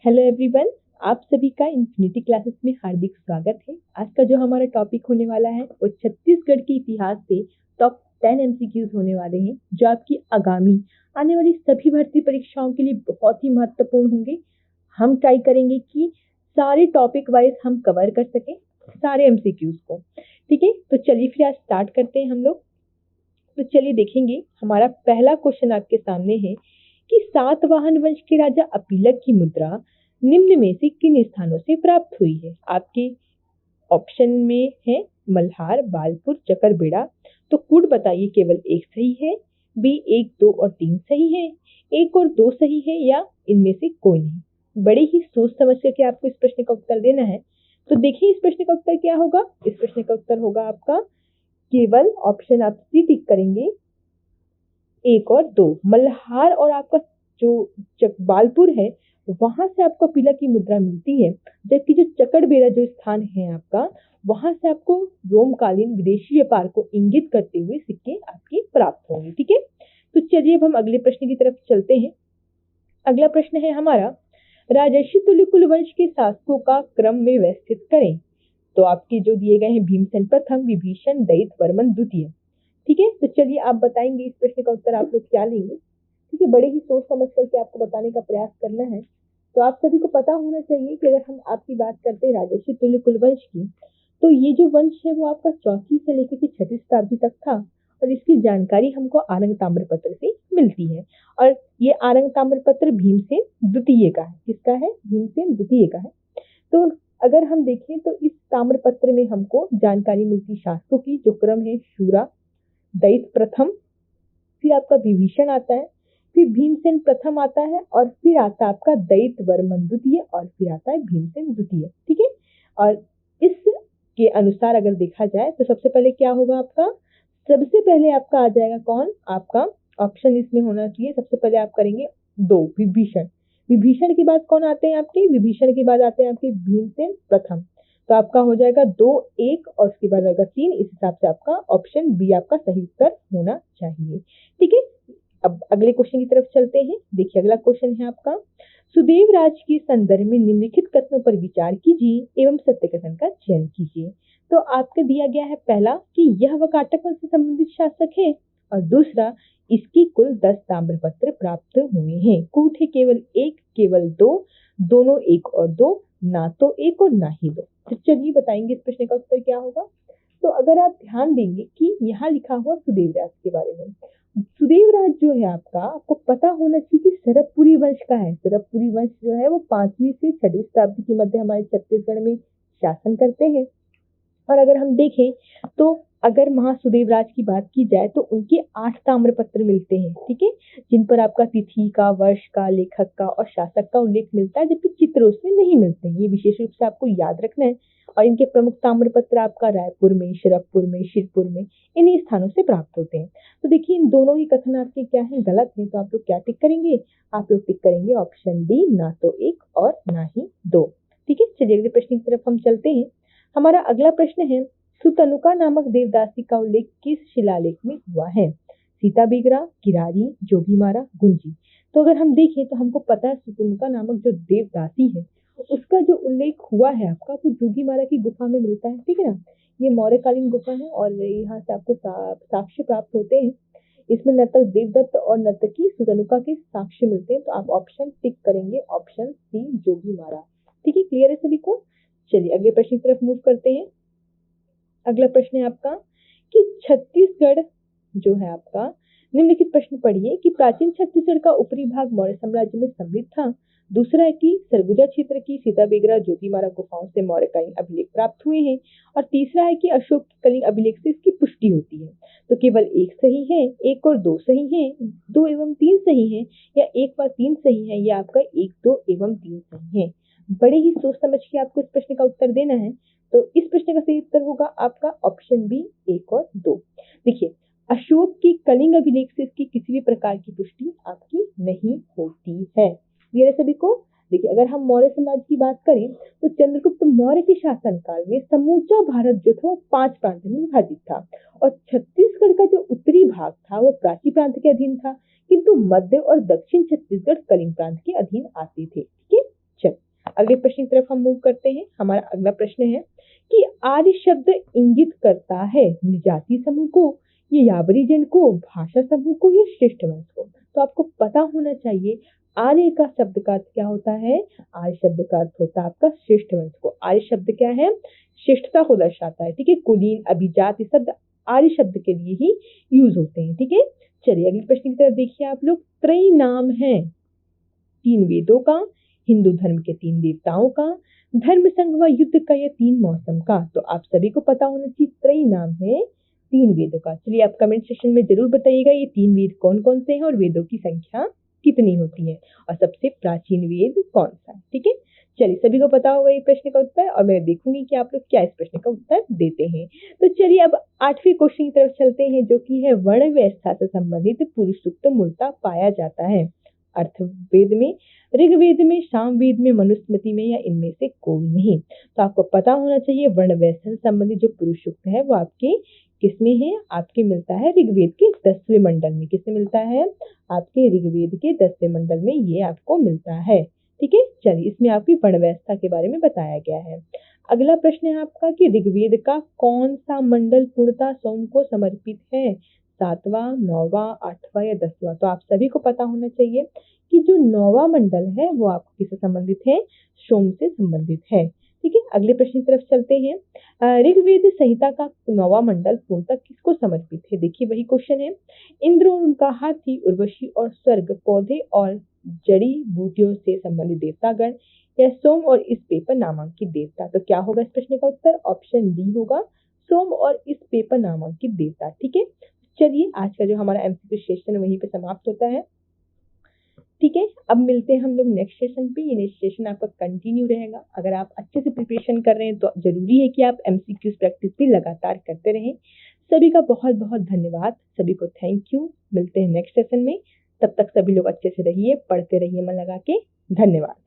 Hello everyone, आप सभी का इन्फिनिटी क्लासेस में हार्दिक स्वागत है। आज का जो हमारा टॉपिक होने वाला है वो छत्तीसगढ़ के इतिहास से टॉप 10 एमसीक्यूज होने वाले हैं, जो आपकी आगामी आने वाली सभी भर्ती परीक्षाओं के लिए बहुत ही महत्वपूर्ण होंगे। हम ट्राई करेंगे कि सारे टॉपिक वाइज हम कवर कर सकें सारे एमसीक्यूज को। ठीक है, तो चलिए फिर आज स्टार्ट करते हैं हम लोग। तो चलिए देखेंगे, हमारा पहला क्वेश्चन आपके सामने है कि सातवाहन वंश के राजा अपीलक की मुद्रा निम्न में से किन स्थानों से प्राप्त हुई है। आपके ऑप्शन में है मल्हार, बालपुर, चकरबेड़ा। तो कूट बताइए, केवल एक सही है, बी 1, 2 और 3 सही है, 1 और 2 सही है, या इनमें से कोई नहीं। बड़े ही सोच समझ करके आपको इस प्रश्न का उत्तर देना है। तो देखिए इस प्रश्न का उत्तर क्या होगा। इस प्रश्न का उत्तर होगा आपका केवल ऑप्शन आप सी टिक करेंगे, 1 और 2। मल्हार और आपका जो बालपुर है वहां से आपको अपीलक की मुद्रा मिलती है, जबकि जो चकड़बेड़ा जो स्थान है आपका, वहां से आपको रोमकालीन विदेशी व्यापार को इंगित करते हुए सिक्के आपके प्राप्त होंगे। ठीक है, तो चलिए अब हम अगले प्रश्न की तरफ चलते हैं। अगला प्रश्न है हमारा, राजर्षि तुल्यकुल वंश के शासकों का क्रम में व्यवस्थित करें। तो आपके जो दिए गए हैं भीमसेन प्रथम, विभीषण, दयित वर्मन द्वितीय। ठीक है, तो चलिए आप बताएंगे इस प्रश्न का उत्तर आप लोग क्या लेंगे। ठीक है, बड़े ही सोच समझ करके आपको बताने का प्रयास करना है। तो आप सभी को पता होना चाहिए कि अगर हम आपकी बात करते हैं राजर्षि तुल्यकुल वंश की, तो ये जो वंश है वो आपका 4वीं से लेकर के 6वीं शताब्दी तक था, और इसकी जानकारी हमको आरंग ताम्रपत्र से मिलती है। और ये आरंग ताम्रपत्र भीमसेन द्वितीय का है। किसका है? भीमसेन द्वितीय का है। तो अगर हम देखें तो इस ताम्रपत्र में हमको जानकारी मिलती शासकों की, जो क्रम है शूरा, दयित प्रथम, फिर आपका विभीषण आता है, फिर भीमसेन प्रथम आता है, और फिर आता है आपका दयित वर्मन द्वितीय, और फिर आता है भीमसेन द्वितीय। ठीक है, और इसके अनुसार अगर देखा जाए तो सबसे पहले क्या होगा आपका, सबसे पहले आपका आ जाएगा कौन, आपका ऑप्शन इसमें होना चाहिए। सबसे पहले आप करेंगे 2, विभीषण। विभीषण के बाद कौन आते हैं आपके, विभीषण के बाद आते हैं आपके भीमसेन प्रथम। तो आपका हो जाएगा 2, 1 और उसके बाद आएगा 3। इस हिसाब से आपका ऑप्शन बी आपका सही उत्तर होना चाहिए। ठीक है, अब अगले क्वेश्चन की तरफ चलते हैं। देखिए अगला क्वेश्चन है आपका, सुदेव राज के संदर्भ में निम्नलिखित कथनों पर विचार कीजिए एवं सत्य कथन का चयन कीजिए। तो आपको दिया गया है पहला कि यह वकाटक वंश से संबंधित शासक है, और दूसरा इसकी कुल 10 ताम्रपत्र प्राप्त हुए हैं। कूट है केवल 1, केवल 2, दोनों 1 और 2, ना तो 1 और ना ही 2। तो चलिए बताएंगे इस प्रश्न का उत्तर क्या होगा। तो अगर आप ध्यान देंगे कि यहाँ लिखा हुआ सुदेवराज के बारे में, सुदेवराज जो है आपका, आपको पता होना चाहिए कि सरबपुरी वंश का है। सरबपुरी वंश जो है वो 5वीं से 6वीं शताब्दी के मध्य हमारे छत्तीसगढ़ में शासन करते हैं। और अगर हम देखें तो अगर महासुदेवराज की बात की जाए तो उनके 8 ताम्रपत्र मिलते हैं। ठीक है, जिन पर आपका तिथि का, वर्ष का, लेखक का और शासक का उल्लेख मिलता है, जबकि चित्र उसमें नहीं मिलते हैं। ये विशेष रूप से आपको याद रखना है। और इनके प्रमुख ताम्रपत्र आपका रायपुर में, शरभपुर में, शिरपुर में, इन्हीं स्थानों से प्राप्त होते हैं। तो देखिए इन दोनों ही कथन आपके क्या है, गलत है। तो आप लोग क्या टिक करेंगे, आप लोग टिक करेंगे ऑप्शन डी, ना तो 1 और ना ही 2। ठीक है, चलिए अगले प्रश्न की तरफ हम चलते हैं। हमारा अगला प्रश्न है, सुतनुका नामक देवदासी का उल्लेख किस शिलालेख में हुआ है। सीता बिगरा, किरारी, जोगीमारा, गुंजी। तो अगर हम देखें तो हमको पता है सुतनुका नामक जो देवदासी है उसका जो उल्लेख हुआ है आपका, वो जोगीमारा की गुफा में मिलता है। ठीक है ना, ये मौर्यकालीन गुफा है और यहाँ से आपको साक्ष्य प्राप्त होते हैं। इसमें नर्तक देवदत्त और नर्तकी सुतनुका के साक्ष्य मिलते हैं। तो आप ऑप्शन टिक करेंगे, ऑप्शन सी, जोगीमारा। ठीक है, क्लियर है सभी को। चलिए अगले प्रश्न की तरफ मूव करते हैं। अगला प्रश्न है आपका कि छत्तीसगढ़ जो है आपका, निम्नलिखित प्रश्न पढ़िए कि प्राचीन छत्तीसगढ़ का ऊपरी भाग मौर्य साम्राज्य में समृद्ध था। दूसरा है कि सरगुजा क्षेत्र की सीता बेगरा, जोगीमारा गुफाओं से मौर्यकालीन अभिलेख प्राप्त हुए हैं। और तीसरा है कि अशोक के कलिंग अभिलेख से इसकी पुष्टि होती है। तो केवल 1 सही है, 1 और 2 सही है, 2 एवं 3 सही है, या 1 व 3 सही है, या आपका 1, 2 एवं 3 सही है। बड़े ही सोच समझ के आपको इस प्रश्न का उत्तर देना है। तो इस प्रश्न का सही उत्तर होगा आपका ऑप्शन बी, 1 और 2। देखिए अशोक के कलिंग अभिलेख से इसकी किसी भी प्रकार की पुष्टि आपकी नहीं होती है। क्लियर है सभी को। देखिए अगर हम मौर्य साम्राज्य की बात करें तो चंद्रगुप्त मौर्य के शासनकाल में समूचा भारत जो था वो 5 प्रांत में विभाजित था, और छत्तीसगढ़ का जो उत्तरी भाग था वो प्राची प्रांत के अधीन था, किंतु मध्य और दक्षिण छत्तीसगढ़ कलिंग प्रांत के अधीन आते थे। ठीक है, चल अगले प्रश्न की तरफ हम मूव करते हैं। हमारा अगला प्रश्न है कि आर्य शब्द इंगित करता है निजाति समूह को, ये यावरी जन को, भाषा समूह को, या श्रेष्ठ वंश को। तो आपको पता होना चाहिए आर्य का शब्द का अर्थ क्या होता है। आर्य शब्द का अर्थ होता है आपका श्रेष्ठ वंश को। आर्य शब्द क्या है, श्रेष्ठता को दर्शाता है। ठीक है, कुलीन, अभिजात ये शब्द आर्य शब्द के लिए ही यूज होते हैं। ठीक है, चलिए अगले प्रश्न की तरफ देखिए आप लोग। त्रय नाम है 3 वेदों का, हिंदू धर्म के 3 देवताओं का, धर्म संघ व युद्ध का, या 3 मौसम का। तो आप सभी को पता होना चाहिए त्रय नाम है 3 वेदों का। चलिए आप कमेंट सेक्शन में जरूर बताइएगा ये 3 वेद कौन कौन से हैं और वेदों की संख्या कितनी होती है और सबसे प्राचीन वेद कौन सा है। ठीक है, चलिए सभी को पता होगा ये प्रश्न का उत्तर और मैं देखूंगी कि आप लोग क्या इस प्रश्न का उत्तर देते हैं। तो चलिए अब 8वें क्वेश्चन की तरफ चलते हैं जो कि है वर्ण व्यवस्था से संबंधित पुरुष सूक्त मूलतः पाया जाता है अर्थवेद में, ऋग्वेद में, सामवेद में, मनुस्मृति में, या इनमें से कोई नहीं। तो आपको पता होना चाहिए वर्ण व्यवस्था से संबंधित जो पुरुष सूक्त है वो आपके किसमें है, आपके मिलता है ऋग्वेद के 10वें मंडल में। किसमें मिलता है, आपके ऋग्वेद के 10वें मंडल में ये आपको मिलता है। ठीक है, चलिए इसमें आपकी वर्ण व्यवस्था के बारे में बताया गया है। अगला प्रश्न है आपका कि ऋग्वेद का कौन सा मंडल पूर्णतः सोम को समर्पित है, 7वां, 9वां, 8वां या 10वां। तो आप सभी को पता होना चाहिए कि जो 9वां मंडल है वो आपको किससे संबंधित है, सोम से संबंधित है। ठीक है, अगले प्रश्न की तरफ चलते हैं। ऋग्वेद संहिता का 9वां मंडल पूर्णतः किसको समर्पित है। देखिए वही क्वेश्चन है। इंद्र और उनका हाथी, उर्वशी और स्वर्ग, पौधे और जड़ी बूटियों से संबंधित देवतागण, या सोम और इस पेपर नामांकित देवता। तो क्या होगा इस प्रश्न का उत्तर, ऑप्शन डी होगा, सोम और इस पेपर नामांकित देवता। ठीक है, चलिए आज का जो हमारा एमसीक्यू सेशन वहीं पे समाप्त होता है। ठीक है, अब मिलते हैं हम लोग नेक्स्ट सेशन पे। ये नेक्स्ट सेशन आपका कंटिन्यू रहेगा। अगर आप अच्छे से प्रिपरेशन कर रहे हैं तो जरूरी है कि आप एमसीक्यूज प्रैक्टिस भी लगातार करते रहें। सभी का बहुत बहुत धन्यवाद, सभी को थैंक यू। मिलते हैं नेक्स्ट सेशन में, तब तक सभी लोग अच्छे से रहिए, पढ़ते रहिए मन लगा के। धन्यवाद।